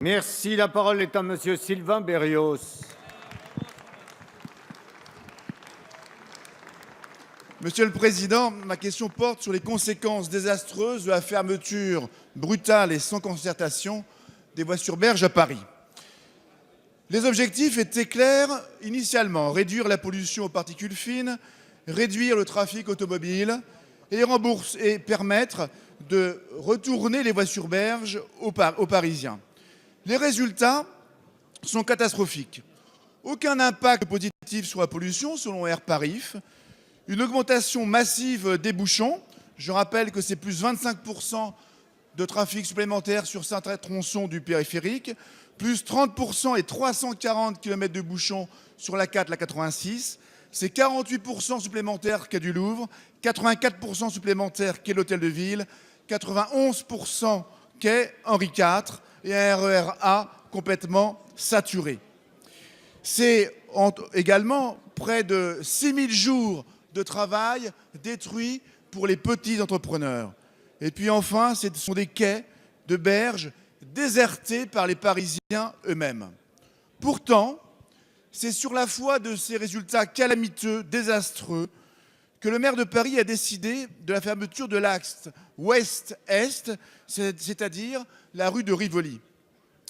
Merci. La parole est à Monsieur Sylvain Berrios. Monsieur le Président, ma question porte sur les conséquences désastreuses de la fermeture brutale et sans concertation des voies sur berge à Paris. Les objectifs étaient clairs initialement: réduire la pollution aux particules fines, réduire le trafic automobile et permettre de retourner les voies sur berge aux Parisiens. Les résultats sont catastrophiques. Aucun impact positif sur la pollution selon Air Parif. Une augmentation massive des bouchons. Je rappelle que c'est plus 25% de trafic supplémentaire sur certains tronçons du périphérique, plus 30% et 340 km de bouchons sur la 4, la 86. C'est 48% supplémentaires quai du Louvre, 84% supplémentaires quai l'Hôtel de Ville, 91% quai Henri IV et un RER A complètement saturé. C'est également près de 6000 jours de travail détruits pour les petits entrepreneurs. Et puis enfin, ce sont des quais de berge désertés par les Parisiens eux-mêmes. Pourtant, c'est sur la foi de ces résultats calamiteux, désastreux, que le maire de Paris a décidé de la fermeture de l'axe ouest-est, c'est-à-dire la rue de Rivoli.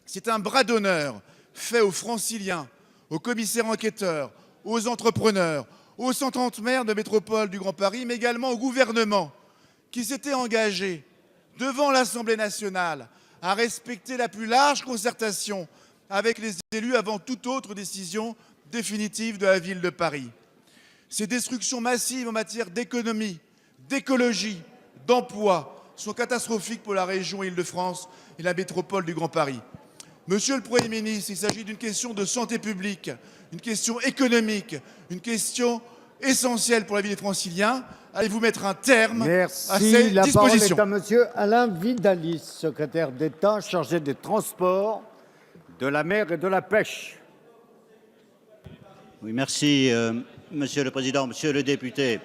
C'est un bras d'honneur fait aux franciliens, aux commissaires enquêteurs, aux entrepreneurs, aux 130 maires de métropole du Grand Paris, mais également au gouvernement qui s'était engagé devant l'Assemblée nationale à respecter la plus large concertation avec les élus avant toute autre décision définitive de la ville de Paris. Ces destructions massives en matière d'économie, d'écologie, d'emploi sont catastrophiques pour la région Île-de-France et la métropole du Grand Paris. Monsieur le Premier ministre, il s'agit d'une question de santé publique, une question économique, une question essentielle pour la vie des Franciliens. Allez-vous mettre un terme à ces dispositions? La parole est à Monsieur Alain Vidalies, secrétaire d'État chargé des Transports, de la mer et de la pêche. Oui, merci, Monsieur le Président. Monsieur le député,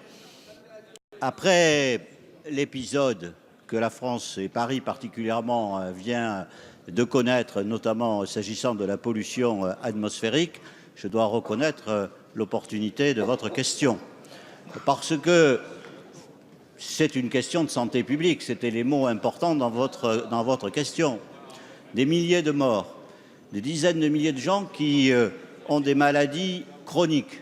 après l'épisode que la France et Paris particulièrement vient de connaître, notamment s'agissant de la pollution atmosphérique, je dois reconnaître l'opportunité de votre question. Parce que c'est une question de santé publique, c'était les mots importants dans votre question. Des milliers de morts, des dizaines de milliers de gens qui ont des maladies chroniques,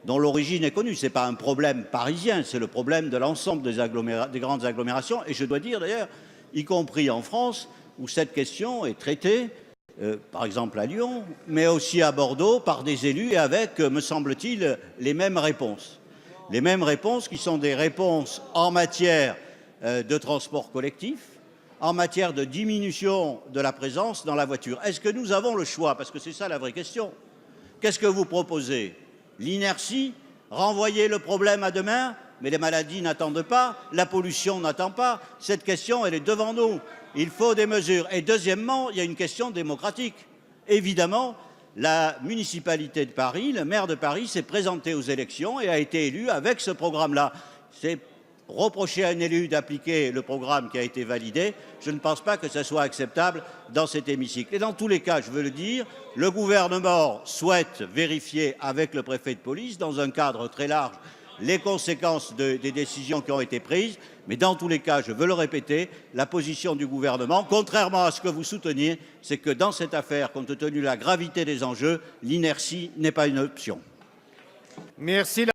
dont l'origine est connue. Ce n'est pas un problème parisien, c'est le problème de l'ensemble des grandes agglomérations. Et je dois dire d'ailleurs, y compris en France, où cette question est traitée, par exemple à Lyon, mais aussi à Bordeaux, par des élus et avec, me semble-t-il, les mêmes réponses. Les mêmes réponses qui sont des réponses en matière de transport collectif, en matière de diminution de la présence dans la voiture. Est-ce que nous avons le choix? Parce que c'est ça la vraie question. Qu'est-ce que vous proposez? L'inertie? Renvoyer le problème à demain? Mais les maladies n'attendent pas, la pollution n'attend pas. Cette question, elle est devant nous. Il faut des mesures. Et deuxièmement, il y a une question démocratique. Évidemment, la municipalité de Paris, le maire de Paris s'est présenté aux élections et a été élu avec ce programme-là. C'est reprocher à un élu d'appliquer le programme qui a été validé. Je ne pense pas que ce soit acceptable dans cet hémicycle. Et dans tous les cas, je veux le dire, le gouvernement souhaite vérifier avec le préfet de police, dans un cadre très large, les conséquences des décisions qui ont été prises. Mais dans tous les cas, je veux le répéter, la position du gouvernement, contrairement à ce que vous souteniez, c'est que dans cette affaire, compte tenu de la gravité des enjeux, l'inertie n'est pas une option. Merci.